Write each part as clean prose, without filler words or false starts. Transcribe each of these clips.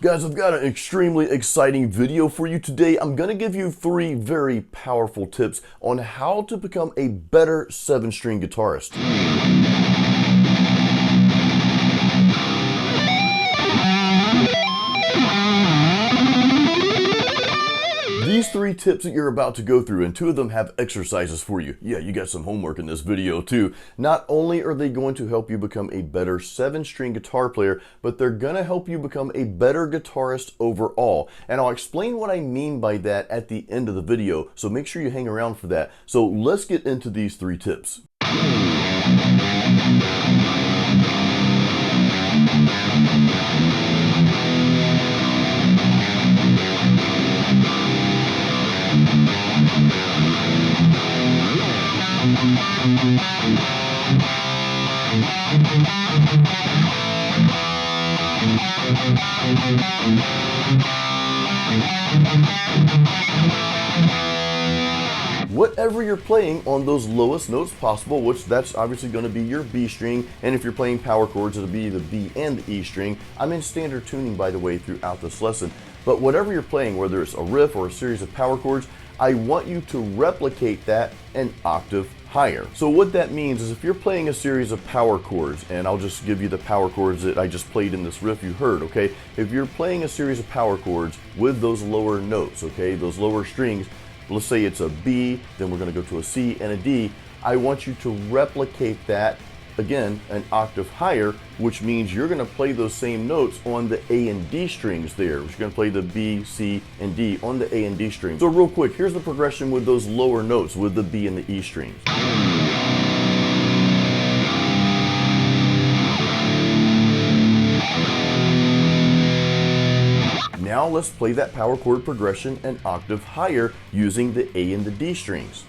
Guys, I've got an extremely exciting video for you today. I'm going to give you 3 very powerful tips on how to become a better 7-string guitarist. These 3 tips that you're about to go through, and 2 of them have exercises for you. Yeah, you got some homework in this video too. Not only are they going to help you become a better 7-string guitar player, but they're going to help you become a better guitarist overall. And I'll explain what I mean by that at the end of the video, so make sure you hang around for that. So let's get into these 3 tips. Whatever you're playing on those lowest notes possible, which that's obviously going to be your B string, and if you're playing power chords, it'll be the B and the E string. I'm in standard tuning, by the way, throughout this lesson. But whatever you're playing, whether it's a riff or a series of power chords, I want you to replicate that an octave higher. So what that means is if you're playing a series of power chords, and I'll just give you the power chords that I just played in this riff you heard, okay? If you're playing a series of power chords with those lower notes, okay, those lower strings, let's say it's a B, then we're going to go to a C and a D, I want you to replicate that, again, an octave higher, which means you're going to play those same notes on the A and D strings there. You're going to play the B, C, and D on the A and D strings. So real quick, here's the progression with those lower notes with the B and the E strings. Now let's play that power chord progression an octave higher using the A and the D strings.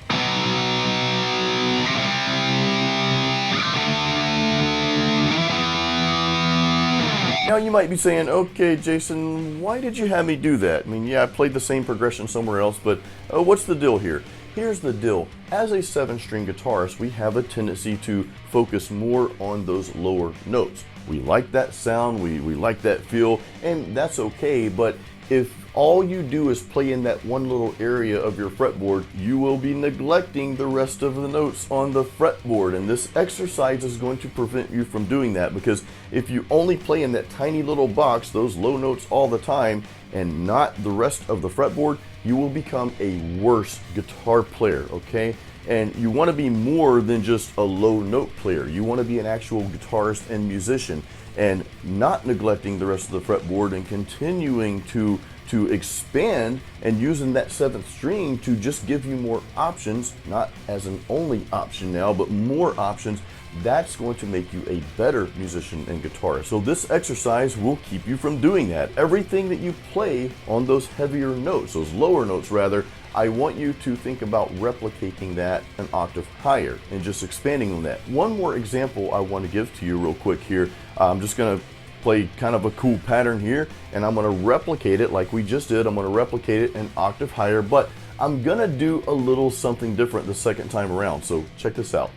Now you might be saying, okay, Jason, why did you have me do that? I mean, yeah, I played the same progression somewhere else, but what's the deal here? Here's the deal. As a 7-string guitarist, we have a tendency to focus more on those lower notes. We like that sound, we like that feel, and that's okay, but if all you do is play in that one little area of your fretboard, you will be neglecting the rest of the notes on the fretboard, and this exercise is going to prevent you from doing that, because if you only play in that tiny little box, those low notes all the time, and not the rest of the fretboard, you will become a worse guitar player, okay? And you want to be more than just a low note player. You want to be an actual guitarist and musician, and not neglecting the rest of the fretboard and continuing to expand and using that 7th string to just give you more options, not as an only option now, but more options. That's going to make you a better musician and guitarist. So this exercise will keep you from doing that. Everything that you play on those heavier notes, those lower notes rather, I want you to think about replicating that an octave higher and just expanding on that. One more example I want to give to you real quick here. I'm just going to play kind of a cool pattern here, and I'm going to replicate it like we just did. I'm going to replicate it an octave higher, but I'm going to do a little something different the second time around. So check this out.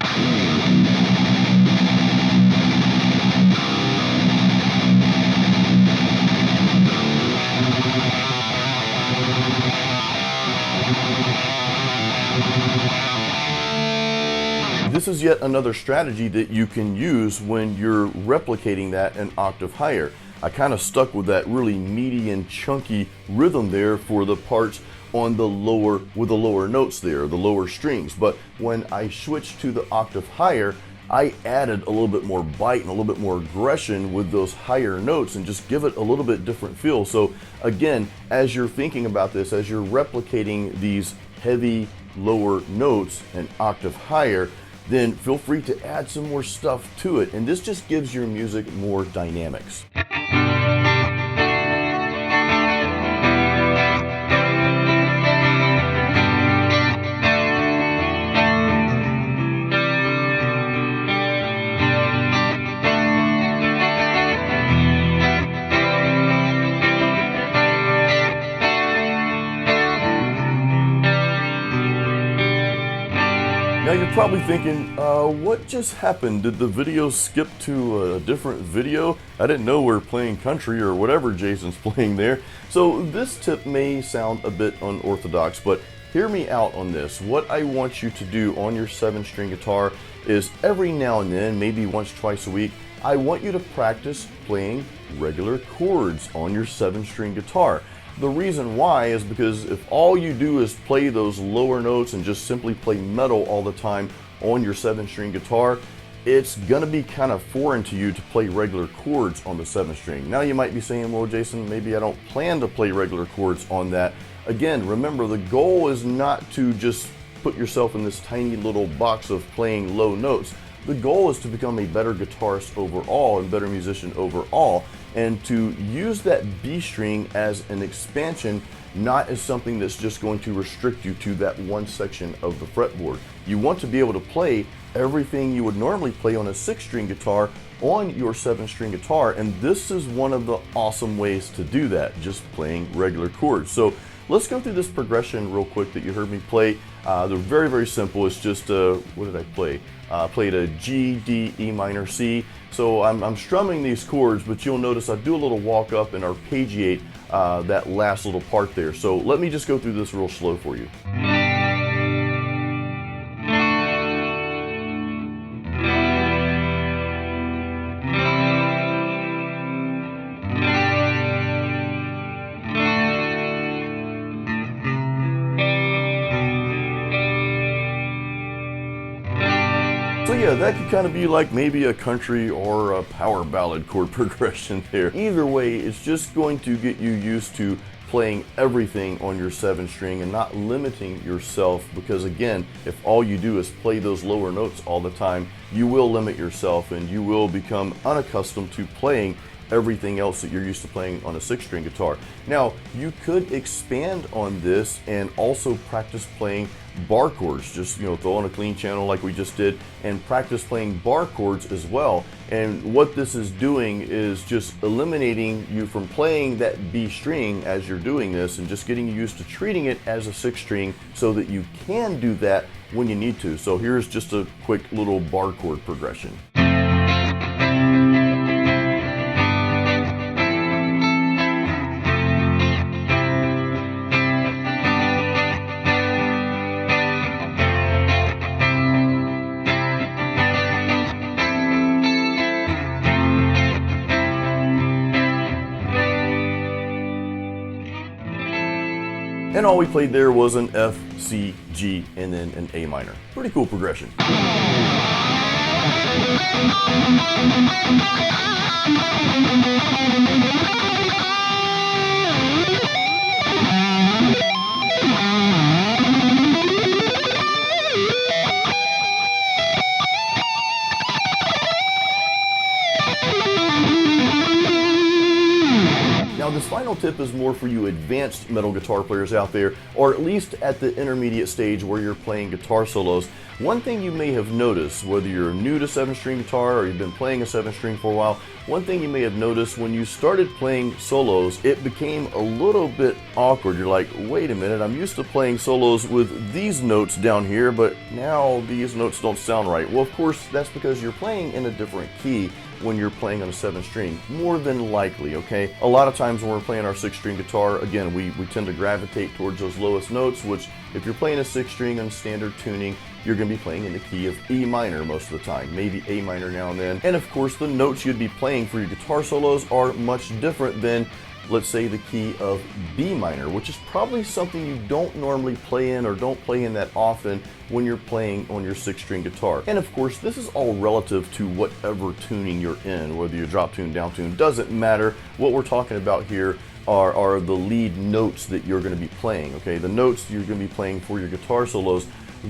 This is yet another strategy that you can use when you're replicating that an octave higher. I kind of stuck with that really meaty and chunky rhythm there for the parts on the lower, with the lower notes there, the lower strings. But when I switched to the octave higher, I added a little bit more bite and a little bit more aggression with those higher notes and just give it a little bit different feel. So again, as you're thinking about this, as you're replicating these heavy lower notes an octave higher, then feel free to add some more stuff to it, and this just gives your music more dynamics. Now you're probably thinking, what just happened? Did the video skip to a different video? I didn't know we were playing country or whatever Jason's playing there. So this tip may sound a bit unorthodox, but hear me out on this. What I want you to do on your 7-string guitar is every now and then, maybe once, twice a week, I want you to practice playing regular chords on your 7-string guitar. The reason why is because if all you do is play those lower notes and just simply play metal all the time on your 7-string guitar, it's gonna be kind of foreign to you to play regular chords on the 7-string. Now you might be saying, well, Jason, maybe I don't plan to play regular chords on that. Again, remember, the goal is not to just put yourself in this tiny little box of playing low notes. The goal is to become a better guitarist overall and better musician overall, and to use that B string as an expansion, not as something that's just going to restrict you to that one section of the fretboard. You want to be able to play everything you would normally play on a 6-string guitar on your 7-string guitar, and this is one of the awesome ways to do that, just playing regular chords. So let's go through this progression real quick that you heard me play. They're very, very simple. It's just, what did I play? I played a G, D, E minor, C. So I'm strumming these chords, but you'll notice I do a little walk up and arpeggiate that last little part there. So let me just go through this real slow for you. So yeah, that could kind of be like maybe a country or a power ballad chord progression there. Either way, it's just going to get you used to playing everything on your 7-string and not limiting yourself, because again, if all you do is play those lower notes all the time, you will limit yourself and you will become unaccustomed to playing everything else that you're used to playing on a 6-string guitar. Now, you could expand on this and also practice playing bar chords. Just, throw on a clean channel like we just did and practice playing bar chords as well. And what this is doing is just eliminating you from playing that B string as you're doing this and just getting you used to treating it as a 6-string so that you can do that when you need to. So here's just a quick little bar chord progression. And all we played there was an F, C, G, and then an A minor. Pretty cool progression. Now this final tip is more for you advanced metal guitar players out there, or at least at the intermediate stage where you're playing guitar solos. One thing you may have noticed, whether you're new to 7-string guitar or you've been playing a 7-string for a while, one thing you may have noticed when you started playing solos, it became a little bit awkward. You're like, wait a minute, I'm used to playing solos with these notes down here, but now these notes don't sound right. Well, of course, that's because you're playing in a different key when you're playing on a 7-string, more than likely, okay? A lot of times when we're playing our 6-string guitar, again, we tend to gravitate towards those lowest notes, which if you're playing a 6-string on standard tuning, you're going to be playing in the key of E minor most of the time, maybe A minor now and then. And of course, the notes you'd be playing for your guitar solos are much different than, let's say, the key of B minor, which is probably something you don't normally play in or don't play in that often when you're playing on your 6-string guitar. And of course, this is all relative to whatever tuning you're in, whether you drop tune, down tune, doesn't matter. What we're talking about here are the lead notes that you're going to be playing, okay? The notes you're going to be playing for your guitar solos,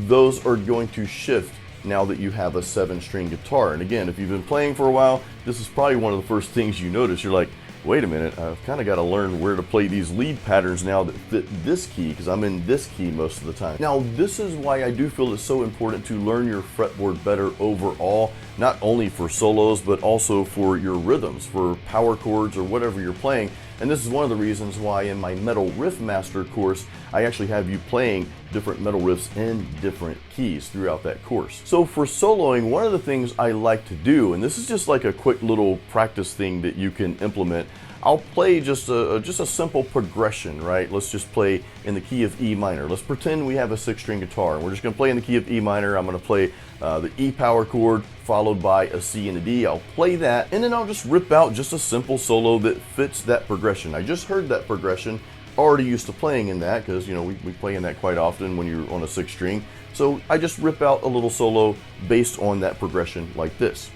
those are going to shift now that you have a 7-string guitar. And again, if you've been playing for a while, this is probably one of the first things you notice. You're like, wait a minute, I've kind of got to learn where to play these lead patterns now that fit this key, because I'm in this key most of the time. Now, this is why I do feel it's so important to learn your fretboard better overall, not only for solos, but also for your rhythms, for power chords or whatever you're playing. And this is one of the reasons why in my Metal Riff Master course, I actually have you playing different metal riffs in different keys throughout that course. So for soloing, one of the things I like to do, and this is just like a quick little practice thing that you can implement, I'll play just a simple progression, right? Let's just play in the key of E minor. Let's pretend we have a 6-string guitar, and we're just gonna play in the key of E minor. I'm gonna play the E power chord followed by a C and a D. I'll play that, and then I'll just rip out just a simple solo that fits that progression. I just heard that progression, already used to playing in that, because you know we play in that quite often when you're on a 6-string. So I just rip out a little solo based on that progression like this.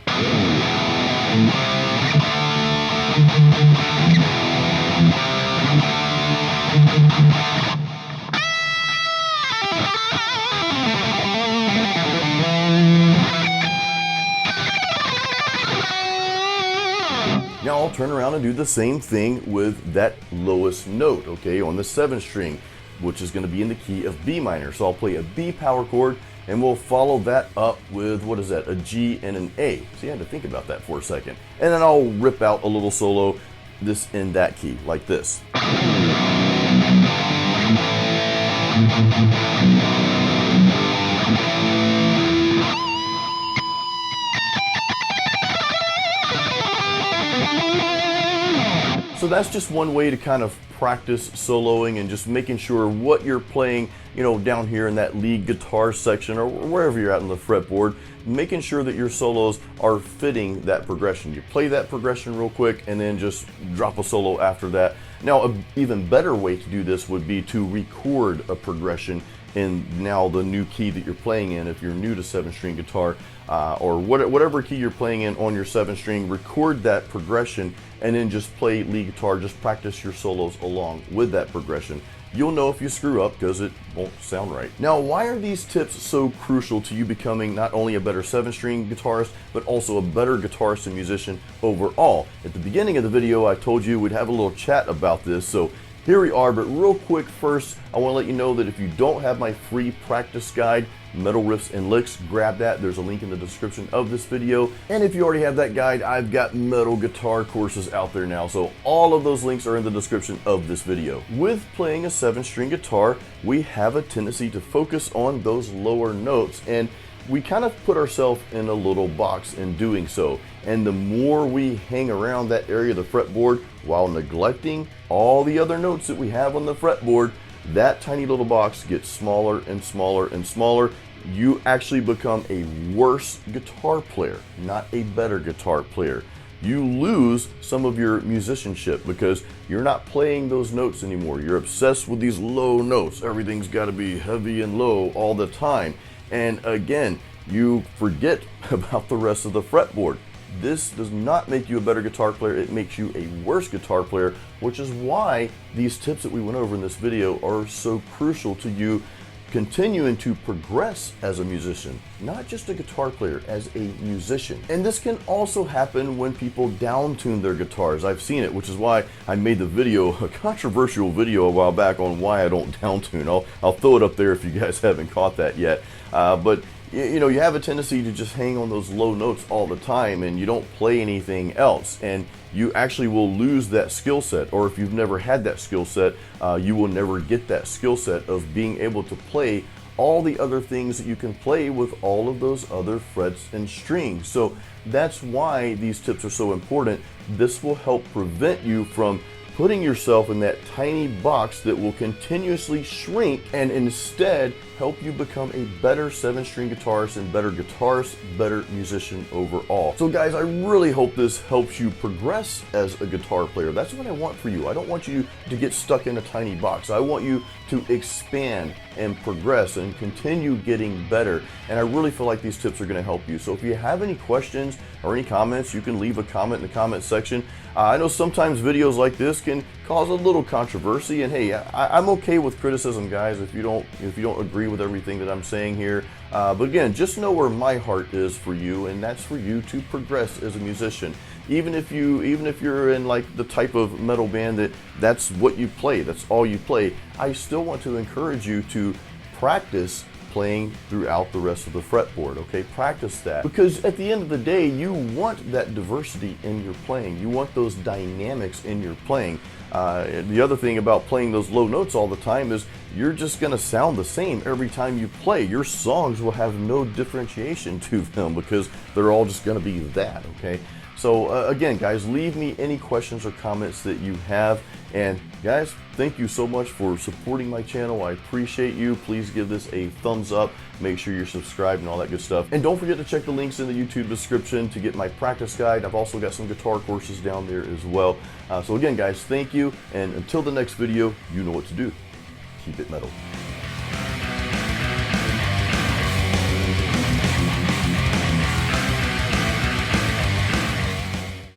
Now I'll turn around and do the same thing with that lowest note, okay, on the 7-string, which is going to be in the key of B minor. So I'll play a B power chord, and we'll follow that up with, what is that, a G and an A. So you had to think about that for a second. And then I'll rip out a little solo, this in that key, like this. So that's just one way to kind of practice soloing and just making sure what you're playing, you know, down here in that lead guitar section or wherever you're at on the fretboard, making sure that your solos are fitting that progression. You play that progression real quick and then just drop a solo after that. Now, an even better way to do this would be to record a progression in now the new key that you're playing in. If you're new to 7-string guitar or whatever key you're playing in on your 7-string, record that progression and then just play lead guitar, just practice your solos along with that progression. You'll know if you screw up because it won't sound right. Now, why are these tips so crucial to you becoming not only a better 7-string guitarist, but also a better guitarist and musician overall? At the beginning of the video, I told you we'd have a little chat about this, so here we are. But real quick first, I want to let you know that if you don't have my free practice guide, Metal Riffs and Licks, grab that. There's a link in the description of this video. And if you already have that guide, I've got metal guitar courses out there now. So all of those links are in the description of this video. With playing a 7-string guitar, we have a tendency to focus on those lower notes, and we kind of put ourselves in a little box in doing so. And the more we hang around that area of the fretboard while neglecting all the other notes that we have on the fretboard, that tiny little box gets smaller and smaller and smaller. You actually become a worse guitar player, not a better guitar player. You lose some of your musicianship because you're not playing those notes anymore. You're obsessed with these low notes. Everything's got to be heavy and low all the time. And again, you forget about the rest of the fretboard. This does not make you a better guitar player. It makes you a worse guitar player, which is why these tips that we went over in this video are so crucial to you continuing to progress as a musician, not just a guitar player, as a musician. And this can also happen when people down-tune their guitars. I've seen it, which is why I made the video, a controversial video a while back on why I don't down-tune. I'll throw it up there if you guys haven't caught that yet. But you know, you have a tendency to just hang on those low notes all the time and you don't play anything else, and you actually will lose that skill set. Or if you've never had that skill set, you will never get that skill set of being able to play all the other things that you can play with all of those other frets and strings. So that's why these tips are so important. This will help prevent you from putting yourself in that tiny box that will continuously shrink, and instead help you become a better 7-string guitarist and better guitarist, better musician overall. So guys, I really hope this helps you progress as a guitar player. That's what I want for you. I don't want you to get stuck in a tiny box. I want you to expand and progress and continue getting better. And I really feel like these tips are going to help you. So if you have any questions or any comments, you can leave a comment in the comment section. I know sometimes videos like this can cause a little controversy, and hey, I'm okay with criticism, guys, if you don't agree with everything that I'm saying here. But again, just know where my heart is for you, and that's for you to progress as a musician. Even if you're in like the type of metal band that's what you play, that's all you play, I still want to encourage you to practice playing throughout the rest of the fretboard, okay? Practice that, because at the end of the day, you want that diversity in your playing. You want those dynamics in your playing. The other thing about playing those low notes all the time is you're just going to sound the same every time you play. Your songs will have no differentiation to them because they're all just going to be that, okay? So again, guys, leave me any questions or comments that you have. And guys, thank you so much for supporting my channel. I appreciate you. Please give this a thumbs up. Make sure you're subscribed and all that good stuff. And don't forget to check the links in the YouTube description to get my practice guide. I've also got some guitar courses down there as well. So again, guys, thank you. And until the next video, you know what to do. Keep it metal.